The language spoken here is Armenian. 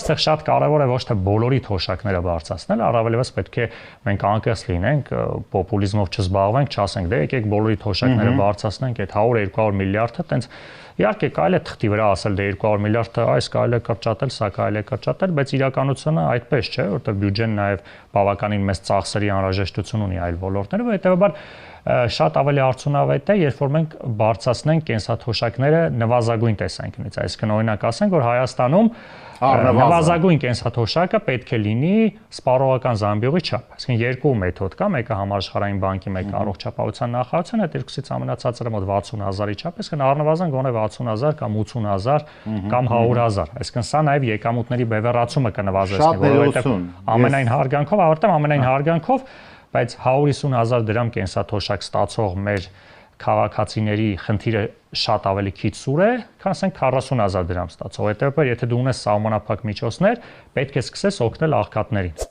այստեղ շատ կարևոր է ոչ թե բոլորի թոշակները բարձրացնել, առավելևս պետք է մենք անկեղծ լինենք, պոպուլիզմով չզբաղվենք, չասենք դե եկեք բոլորի թոշակները բարձրացնենք, այդ 100-200 միլիարդը տենց իհարկե կարելի է թղթի վրա ասել դե 200 միլիարդը այս կարելի է կրճատել, սա կարելի է կրճատել, բայց իրականությունը այդպես չէ, որովհետև բյուջեն նաև բավականին մեծ ծախսերի անհրաժեշտություն ունի այլ ոլորտներում, հետեւաբար շատ ավելի արդյունավետ է, երբ որ մենք բարձրացնենք կենսաթոշակները նվազագույն տեսանկյունից, այսինքն օրինակ ասենք, որ Հայաստանում նվազագույն կենսաթոշակը պետք է լինի սպառողական զամբյուղի չափ, այսինքն երկու մեթոդ կա, մեկը համաշխարհային բանկի, մեկը առողջապահության նախարարության, այդ երկուսից ամենացածը մոտ 60,000-ի չափ, այսինքն առնվազն գոնե 60,000 կամ 80,000 կամ 100,000, այսինքն սա նաև եկամուտների բևեռացումը կնվազեցնի, որովհետև ամենայն հարգանքով բայց 150,000 դրամ կենսաթոշակ ստացող մեր քաղաքացիների խնդիրը շատ ավելի քիչ սուր է, քան ասենք 40,000 դրամ ստացող։ Հետևաբար, եթե դու ունես սահմանափակ միջոցներ, պետք է սկսես օգնել աղքատներին։